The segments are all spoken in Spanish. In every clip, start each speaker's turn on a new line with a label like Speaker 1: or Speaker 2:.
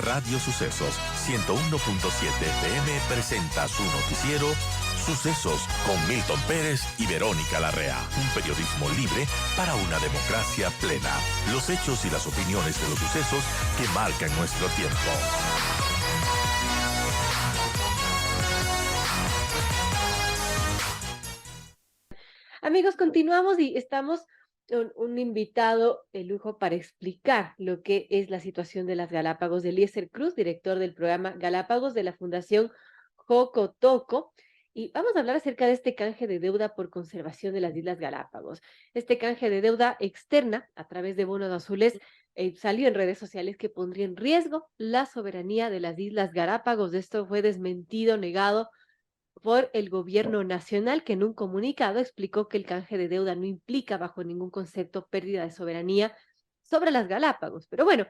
Speaker 1: Radio Sucesos 101.7 FM presenta su noticiero Sucesos con Milton Pérez y Verónica Larrea. Un periodismo libre para una democracia plena. Los hechos y las opiniones de los sucesos que marcan nuestro tiempo.
Speaker 2: Amigos, continuamos y estamos con un invitado de lujo para explicar lo que es la situación de las Galápagos, de Eliezer Cruz, director del programa Galápagos de la Fundación Jocotoco. Y vamos a hablar acerca de este canje de deuda por conservación de las Islas Galápagos. Este canje de deuda externa a través de bonos azules salió en redes sociales que pondría en riesgo la soberanía de las Islas Galápagos. Esto fue desmentido, negado por el gobierno nacional, que en un comunicado explicó que el canje de deuda no implica bajo ningún concepto pérdida de soberanía sobre las Galápagos. Pero bueno,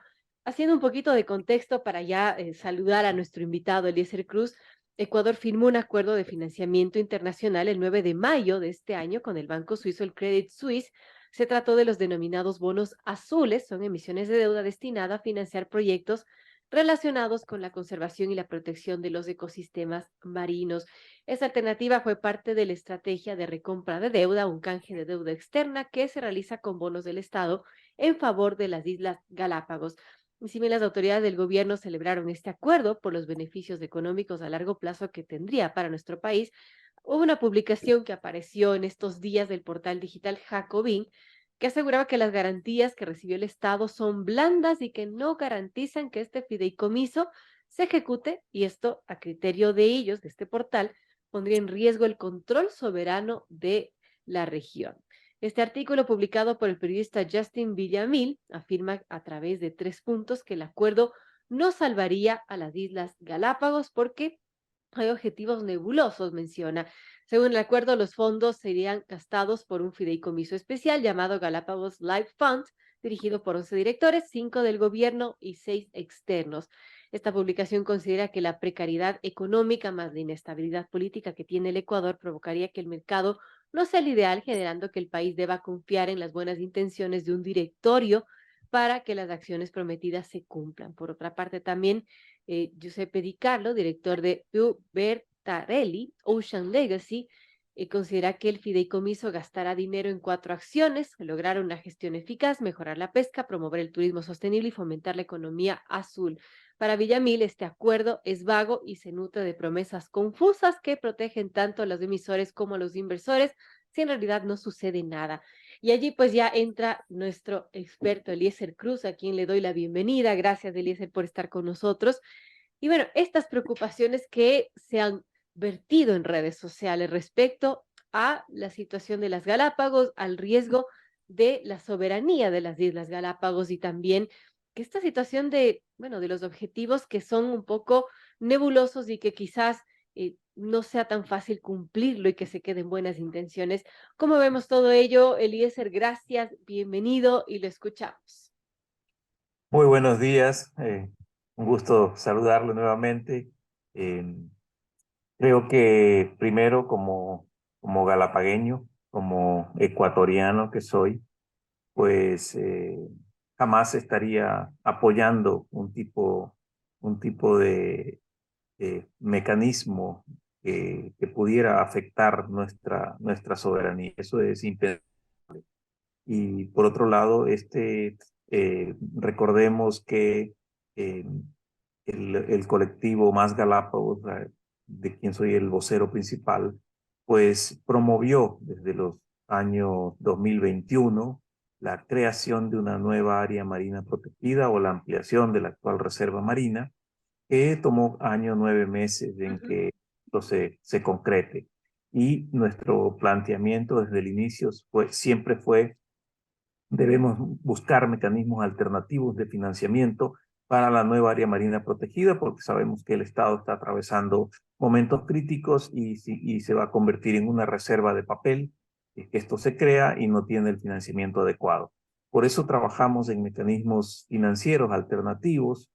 Speaker 2: haciendo un poquito de contexto para ya saludar a nuestro invitado Eliezer Cruz, Ecuador firmó un acuerdo de financiamiento internacional el 9 de mayo de este año con el banco suizo, el Credit Suisse. Se trató de los denominados bonos azules, son emisiones de deuda destinada a financiar proyectos relacionados con la conservación y la protección de los ecosistemas marinos. Esta alternativa fue parte de la estrategia de recompra de deuda, un canje de deuda externa que se realiza con bonos del Estado en favor de las Islas Galápagos. Y si bien las autoridades del gobierno celebraron este acuerdo por los beneficios económicos a largo plazo que tendría para nuestro país, hubo una publicación que apareció en estos días del portal digital Jacobin que aseguraba que las garantías que recibió el Estado son blandas y que no garantizan que este fideicomiso se ejecute, y esto, a criterio de ellos, de este portal, pondría en riesgo el control soberano de la región. Este artículo, publicado por el periodista Justin Villamil, afirma a través de 3 puntos que el acuerdo no salvaría a las Islas Galápagos porque hay objetivos nebulosos, menciona. Según el acuerdo, los fondos serían gastados por un fideicomiso especial llamado Galápagos Life Fund, dirigido por 11 directores, 5 del gobierno y 6 externos. Esta publicación considera que la precariedad económica más la inestabilidad política que tiene el Ecuador provocaría que el mercado no sea el ideal, generando que el país deba confiar en las buenas intenciones de un directorio para que las acciones prometidas se cumplan. Por otra parte, también Giuseppe Di Carlo, director de Più Bertarelli, Ocean Legacy, considera que el fideicomiso gastará dinero en 4 acciones: lograr una gestión eficaz, mejorar la pesca, promover el turismo sostenible y fomentar la economía azul. Para Villamil, este acuerdo es vago y se nutre de promesas confusas que protegen tanto a los emisores como a los inversores, si en realidad no sucede nada. Y allí pues ya entra nuestro experto Eliezer Cruz, a quien le doy la bienvenida. Gracias, Eliezer, por estar con nosotros. Y bueno, estas preocupaciones que se han vertido en redes sociales respecto a la situación de las Galápagos, al riesgo de la soberanía de las Islas Galápagos, y también que esta situación de, bueno, de los objetivos que son un poco nebulosos y que quizás no sea tan fácil cumplirlo y que se queden buenas intenciones. ¿Cómo vemos todo ello? Eliezer, gracias, bienvenido y lo escuchamos.
Speaker 3: Muy buenos días, un gusto saludarlo nuevamente. Eh, Creo que primero como galapagueño, como ecuatoriano que soy, pues jamás estaría apoyando un tipo de mecanismo que pudiera afectar nuestra soberanía. Eso es impensable. Y por otro lado, recordemos que eh, el colectivo Más Galápagos, de quien soy el vocero principal, pues promovió desde los años 2021 la creación de una nueva área marina protegida o la ampliación de la actual reserva marina, que tomó años, 9 meses en que esto se concrete. Y nuestro planteamiento desde el inicio siempre fue: debemos buscar mecanismos alternativos de financiamiento para la nueva área marina protegida, porque sabemos que el Estado está atravesando momentos críticos y se va a convertir en una reserva de papel, que esto se crea y no tiene el financiamiento adecuado. Por eso trabajamos en mecanismos financieros alternativos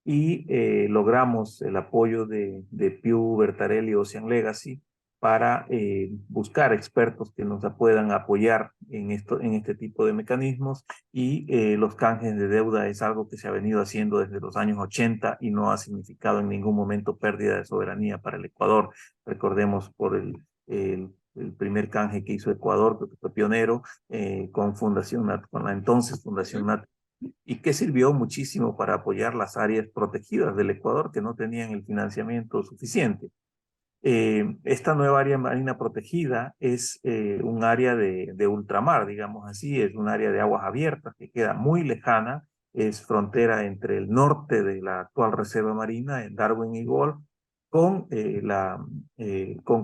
Speaker 3: y logramos el apoyo de Più Bertarelli Ocean Legacy, para buscar expertos que nos puedan apoyar en este tipo de mecanismos, y los canjes de deuda es algo que se ha venido haciendo desde los años 80 y no ha significado en ningún momento pérdida de soberanía para el Ecuador. Recordemos por el primer canje que hizo Ecuador, que fue pionero, con con la entonces Fundación NAT, y que sirvió muchísimo para apoyar las áreas protegidas del Ecuador que no tenían el financiamiento suficiente. Esta nueva área marina protegida es un área de ultramar, digamos así, es un área de aguas abiertas que queda muy lejana, es frontera entre el norte de la actual Reserva Marina, en Darwin y Gulf, con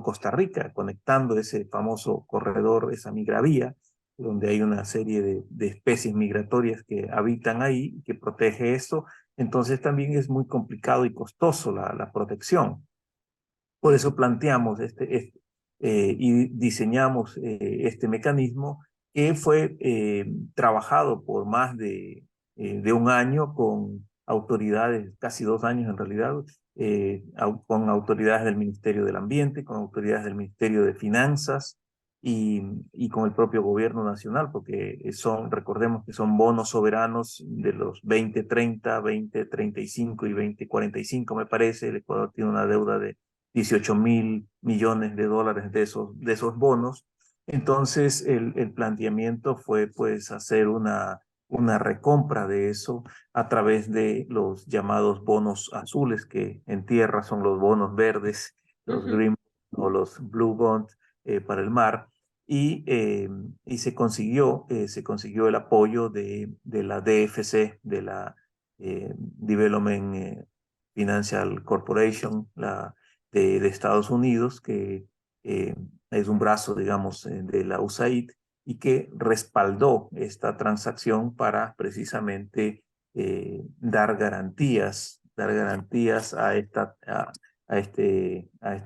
Speaker 3: Costa Rica, conectando ese famoso corredor, esa migravía, donde hay una serie de especies migratorias que habitan ahí, que protege eso. Entonces también es muy complicado y costoso la protección. Por eso planteamos y diseñamos este mecanismo, que fue trabajado por más de un año con autoridades, casi 2 años en realidad, con autoridades del Ministerio del Ambiente, con autoridades del Ministerio de Finanzas y con el propio gobierno nacional, porque recordemos que son bonos soberanos de los 2030, 2035 y 2045, me parece. El Ecuador tiene una deuda de 18.000 millones de dólares de esos bonos. Entonces, el planteamiento fue pues hacer una recompra de eso a través de los llamados bonos azules, que en tierra son los bonos verdes, los green o los blue bonds para el mar. Y se consiguió el apoyo de la DFC, de la Development Financial Corporation, de Estados Unidos, que es un brazo, digamos, de la USAID, y que respaldó esta transacción para precisamente dar garantías a esta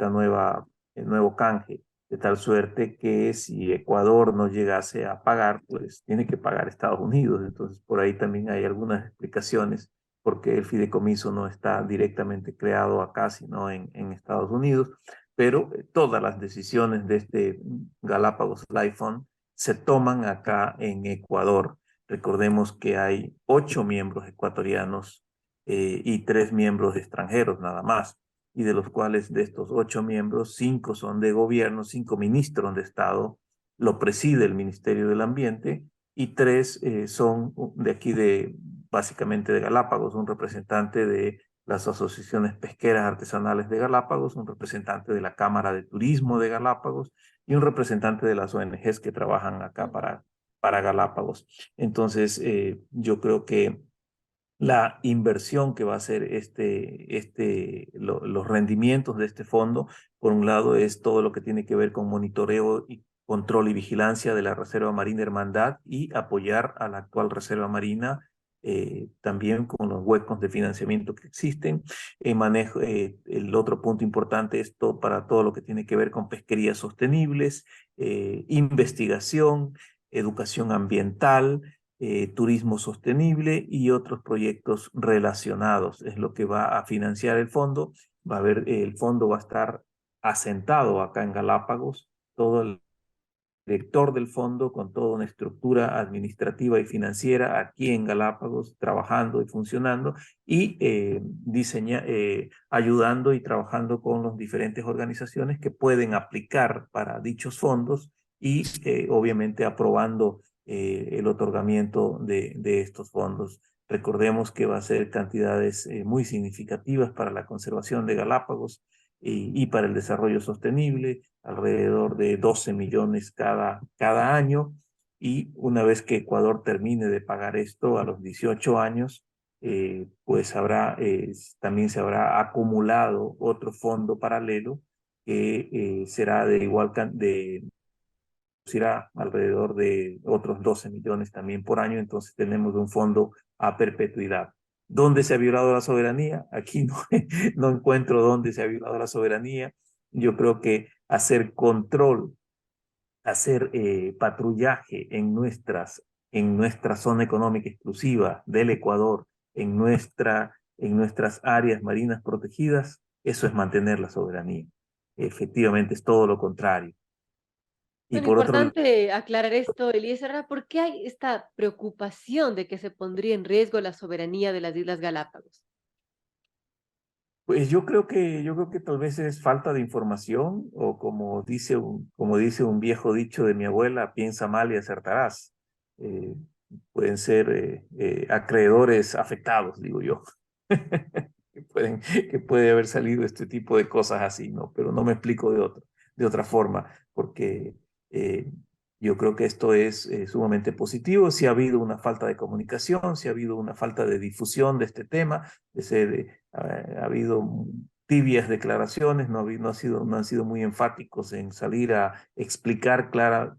Speaker 3: nuevo canje, de tal suerte que si Ecuador no llegase a pagar, pues tiene que pagar Estados Unidos. Entonces, por ahí también hay algunas explicaciones porque el fideicomiso no está directamente creado acá, sino en Estados Unidos. Pero todas las decisiones de este Galápagos Life Fund se toman acá en Ecuador. Recordemos que hay 8 miembros ecuatorianos y 3 miembros extranjeros nada más, y de los cuales de estos 8 miembros, 5 son de gobierno, 5 ministros de Estado, lo preside el Ministerio del Ambiente, y 3 son de aquí, básicamente de Galápagos, un representante de las asociaciones pesqueras artesanales de Galápagos, un representante de la Cámara de Turismo de Galápagos y un representante de las ONGs que trabajan acá para Galápagos. Entonces, yo creo que la inversión que va a hacer los rendimientos de este fondo, por un lado, es todo lo que tiene que ver con monitoreo y control y vigilancia de la Reserva Marina Hermandad, y apoyar a la actual Reserva Marina también con los huecos de financiamiento que existen. El otro punto importante es para todo lo que tiene que ver con pesquerías sostenibles, investigación, educación ambiental, turismo sostenible y otros proyectos relacionados. Es lo que va a financiar el fondo. El fondo va a estar asentado acá en Galápagos. Todo el director del fondo, con toda una estructura administrativa y financiera aquí en Galápagos, trabajando y funcionando, y ayudando y trabajando con las diferentes organizaciones que pueden aplicar para dichos fondos, y obviamente aprobando el otorgamiento de estos fondos. Recordemos que va a ser cantidades muy significativas para la conservación de Galápagos y para el desarrollo sostenible, alrededor de 12 millones cada año. Y una vez que Ecuador termine de pagar esto a los 18 años, pues también se habrá acumulado otro fondo paralelo que será será alrededor de otros 12 millones también por año. Entonces tenemos un fondo a perpetuidad. ¿Dónde se ha violado la soberanía? Aquí no encuentro dónde se ha violado la soberanía. Yo creo que hacer control, hacer patrullaje en nuestra zona económica exclusiva del Ecuador, en nuestras áreas marinas protegidas, eso es mantener la soberanía. efectivamente es todo lo contrario. Y
Speaker 2: Bueno,
Speaker 3: por otro lado,
Speaker 2: importante aclarar esto, Eliezer, ¿verdad? ¿Por qué hay esta preocupación de que se pondría en riesgo la soberanía de las Islas Galápagos?
Speaker 3: pues yo creo que tal vez es falta de información o como dice un viejo dicho de mi abuela, piensa mal y acertarás. Eh, Pueden ser acreedores afectados, digo yo. Que puede haber salido este tipo de cosas así, ¿no? Pero no me explico de otra forma, porque eh, yo creo que esto es sumamente positivo. Si ha habido una falta de comunicación, si ha habido una falta de difusión de este tema, ha habido tibias declaraciones, no han sido muy enfáticos en salir a explicar clara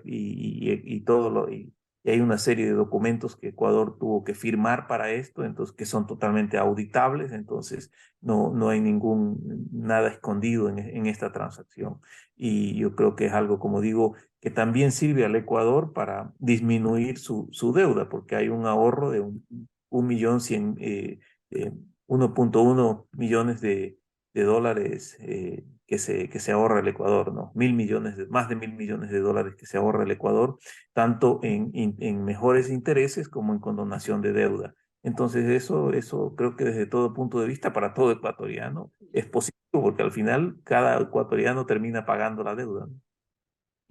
Speaker 3: y todo y hay una serie de documentos que Ecuador tuvo que firmar para esto, entonces que son totalmente auditables, entonces no hay nada escondido en esta transacción. Y yo creo que es algo, como digo, que también sirve al Ecuador para disminuir su deuda, porque hay un ahorro de 1.1 millones de dólares que se ahorra el Ecuador, ¿no? Más de 1.000 millones de dólares que se ahorra el Ecuador tanto en mejores intereses como en condonación de deuda. Entonces eso creo que desde todo punto de vista para todo ecuatoriano es positivo porque al final cada ecuatoriano termina pagando la deuda, ¿no?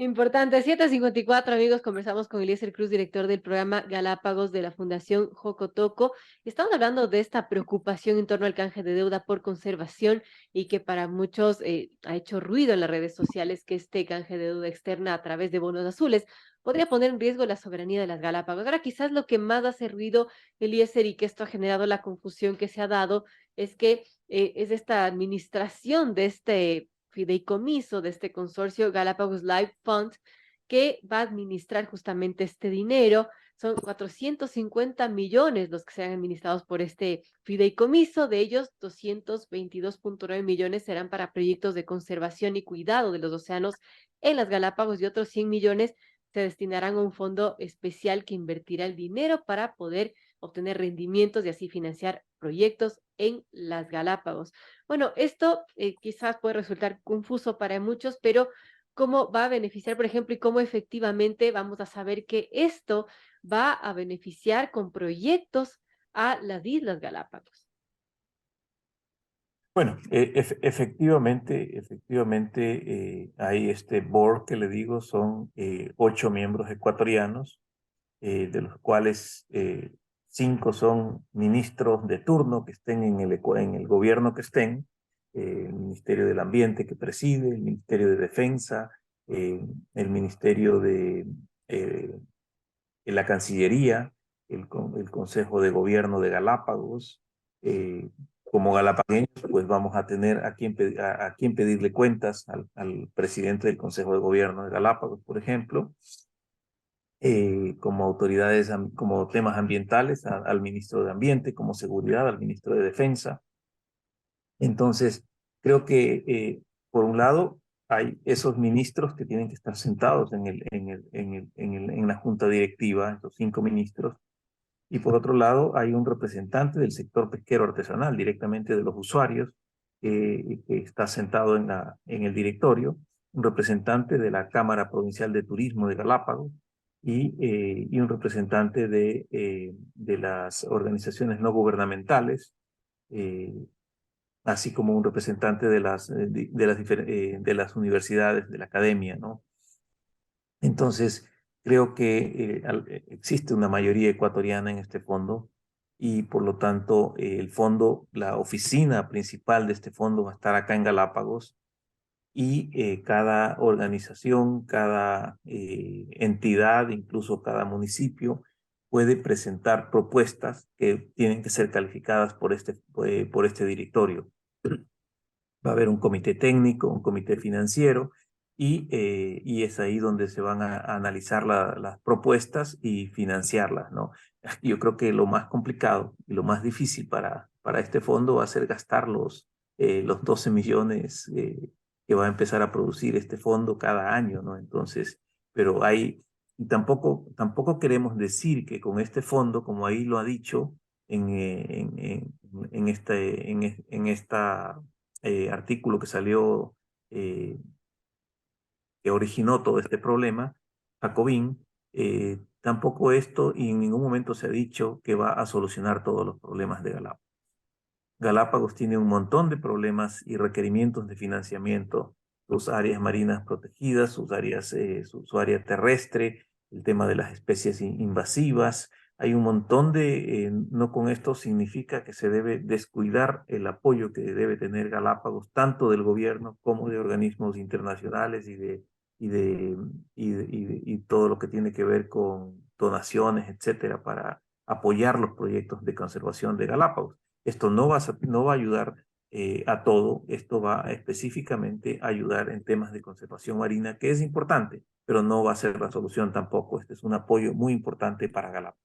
Speaker 2: Importante, 7:54 amigos, conversamos con Eliezer Cruz, director del programa Galápagos de la Fundación Jocotoco. Estamos hablando de esta preocupación en torno al canje de deuda por conservación y que para muchos ha hecho ruido en las redes sociales que este canje de deuda externa a través de bonos azules podría poner en riesgo la soberanía de las Galápagos. Ahora, quizás lo que más hace ruido, Eliezer, y que esto ha generado la confusión que se ha dado, es que es esta administración de este fideicomiso de este consorcio Galápagos Life Fund que va a administrar justamente este dinero. Son 450 millones los que serán administrados por este fideicomiso. De ellos, 222.9 millones serán para proyectos de conservación y cuidado de los océanos en las Galápagos y otros 100 millones se destinarán a un fondo especial que invertirá el dinero para poder obtener rendimientos y así financiar proyectos en las Galápagos. Bueno, esto quizás puede resultar confuso para muchos, pero ¿cómo va a beneficiar, por ejemplo, y cómo efectivamente vamos a saber que esto va a beneficiar con proyectos a las Islas Galápagos?
Speaker 3: Bueno, efectivamente, hay este board que le digo, son 8 miembros ecuatorianos, de los cuales 5 son ministros de turno que estén en el gobierno que estén, el Ministerio del Ambiente que preside, el Ministerio de Defensa, eh, el Ministerio eh, de la Cancillería, el Consejo de Gobierno de Galápagos. Como galapagueños, pues vamos a tener a quien pedirle cuentas al presidente del Consejo de Gobierno de Galápagos, por ejemplo, como autoridades, como temas ambientales, al ministro de Ambiente, como seguridad, al ministro de Defensa. Entonces, creo que, por un lado, hay esos ministros que tienen que estar sentados en la junta directiva, esos 5 ministros, y por otro lado, hay un representante del sector pesquero artesanal, directamente de los usuarios, que está sentado en el directorio, un representante de la Cámara Provincial de Turismo de Galápagos y un representante de las organizaciones no gubernamentales, eh, así como un representante de las universidades, de la academia, ¿no? Entonces, creo que existe una mayoría ecuatoriana en este fondo y por lo tanto el fondo, la oficina principal de este fondo va a estar acá en Galápagos y cada organización, cada entidad, incluso cada municipio puede presentar propuestas que tienen que ser calificadas por este directorio. Va a haber un comité técnico, un comité financiero, y es ahí donde se van a analizar las propuestas y financiarlas, ¿no? Yo creo que lo más complicado y lo más difícil para este fondo va a ser gastar los 12 millones que va a empezar a producir este fondo cada año, ¿no? Entonces, pero y tampoco queremos decir que con este fondo, como ahí lo ha dicho en esta artículo que salió eh, que originó todo este problema, Jacobin, tampoco esto y en ningún momento se ha dicho que va a solucionar todos los problemas de Galápagos. Galápagos tiene un montón de problemas y requerimientos de financiamiento, sus áreas marinas protegidas, sus áreas, su área terrestre, el tema de las especies invasivas. Hay un montón de, no con esto significa que se debe descuidar el apoyo que debe tener Galápagos, tanto del gobierno como de organismos internacionales y todo lo que tiene que ver con donaciones, etcétera, para apoyar los proyectos de conservación de Galápagos. Esto no va a ayudar a todo, esto va específicamente a ayudar en temas de conservación marina, que es importante, pero no va a ser la solución tampoco. Este es un apoyo muy importante para Galápagos.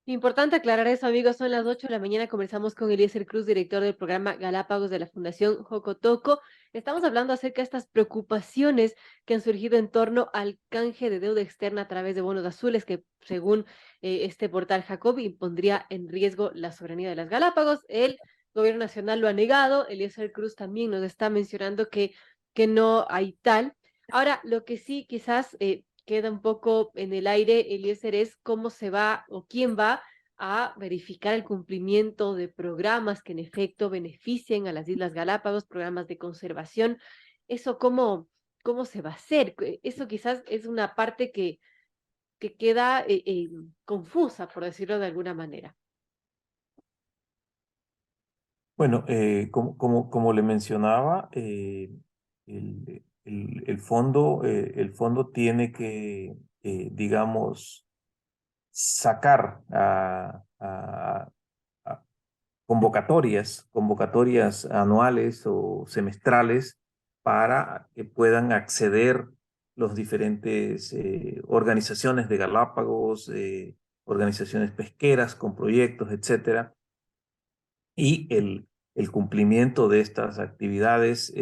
Speaker 2: Importante aclarar eso, amigos. Son las 8 de la mañana. Comenzamos con Eliezer Cruz, director del programa Galápagos de la Fundación Jocotoco. Estamos hablando acerca de estas preocupaciones que han surgido en torno al canje de deuda externa a través de bonos azules, que según este portal Jacobi pondría en riesgo la soberanía de las Galápagos. El gobierno nacional lo ha negado. Eliezer Cruz también nos está mencionando que no hay tal. Ahora, lo que sí quizás queda un poco en el aire, Eliezer, es cómo se va o quién va a verificar el cumplimiento de programas que en efecto beneficien a las Islas Galápagos, programas de conservación. Eso cómo se va a hacer. Eso quizás es una parte que queda confusa, por decirlo de alguna manera.
Speaker 3: Bueno, como le mencionaba, el fondo tiene que, digamos, sacar a convocatorias anuales o semestrales para que puedan acceder los diferentes organizaciones de Galápagos, organizaciones pesqueras con proyectos, etcétera, y el cumplimiento de estas actividades,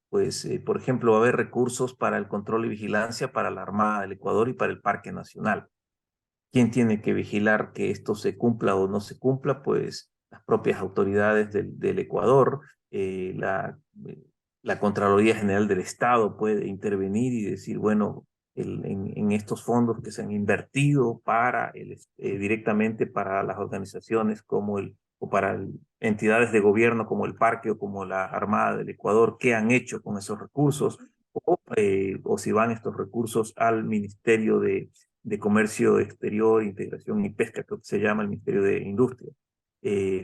Speaker 3: por ejemplo, va a haber recursos para el control y vigilancia para la Armada del Ecuador y para el Parque Nacional. ¿Quién tiene que vigilar que esto se cumpla o no se cumpla? Pues las propias autoridades del Ecuador, la Contraloría General del Estado puede intervenir y decir, bueno, en estos fondos que se han invertido directamente para las organizaciones o para entidades de gobierno como el Parque o como la Armada del Ecuador, ¿qué han hecho con esos recursos? O si van estos recursos al Ministerio de Comercio Exterior, Integración y Pesca, creo que se llama el Ministerio de Industria.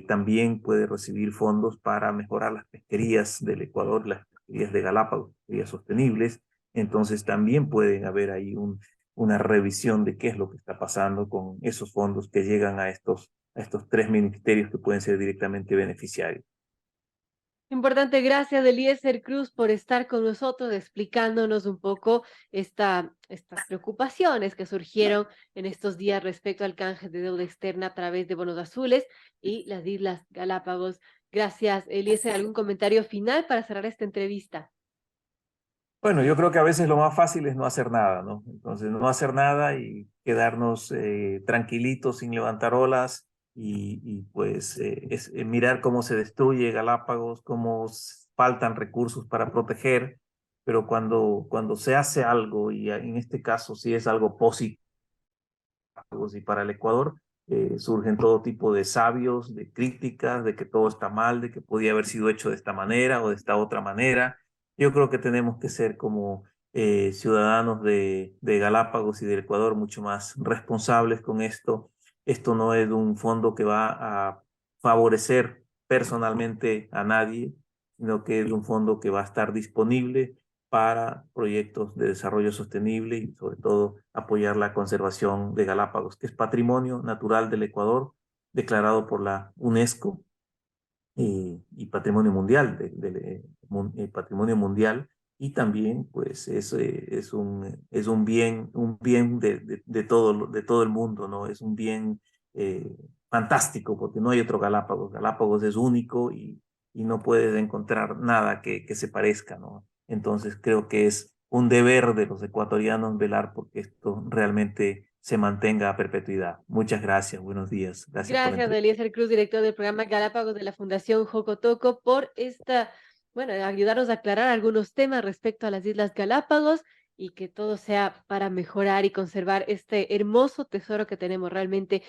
Speaker 3: También puede recibir fondos para mejorar las pesquerías del Ecuador, las pesquerías de Galápagos, pesquerías sostenibles. Entonces también pueden haber ahí una revisión de qué es lo que está pasando con esos fondos que llegan a estos tres ministerios que pueden ser directamente beneficiarios.
Speaker 2: Importante, gracias Eliezer Cruz por estar con nosotros explicándonos un poco estas preocupaciones que surgieron en estos días respecto al canje de deuda externa a través de bonos azules y las Islas Galápagos. Gracias, Eliezer. ¿Algún comentario final para cerrar esta entrevista?
Speaker 3: Bueno, yo creo que a veces lo más fácil es no hacer nada, ¿no? Entonces, no hacer nada y quedarnos tranquilitos sin levantar olas pues mirar cómo se destruye Galápagos, faltan recursos para proteger, pero cuando se hace algo, y en este caso sí es algo positivo, y para el Ecuador, surgen todo tipo de sabios, de críticas, de que todo está mal, de que podía haber sido hecho de esta manera o de esta otra manera. Yo creo que tenemos que ser como ciudadanos de Galápagos y del Ecuador mucho más responsables con esto. Esto no es un fondo que va a favorecer personalmente a nadie, sino que es un fondo que va a estar disponible para proyectos de desarrollo sostenible y sobre todo apoyar la conservación de Galápagos, que es patrimonio natural del Ecuador, declarado por la UNESCO y patrimonio mundial, patrimonio mundial, y también pues es un bien de todo el mundo, ¿no? Es un bien fantástico porque no hay otro Galápagos. Galápagos es único y no puedes encontrar nada que se parezca, ¿no? Entonces creo que es un deber de los ecuatorianos velar porque esto realmente se mantenga a perpetuidad. Muchas gracias, buenos días. Gracias por la
Speaker 2: Gracias,
Speaker 3: entrevista.
Speaker 2: Eliezer Cruz, director del programa Galápagos de la Fundación Jocotoco, por esta bueno, ayudarnos a aclarar algunos temas respecto a las Islas Galápagos y que todo sea para mejorar y conservar este hermoso tesoro que tenemos realmente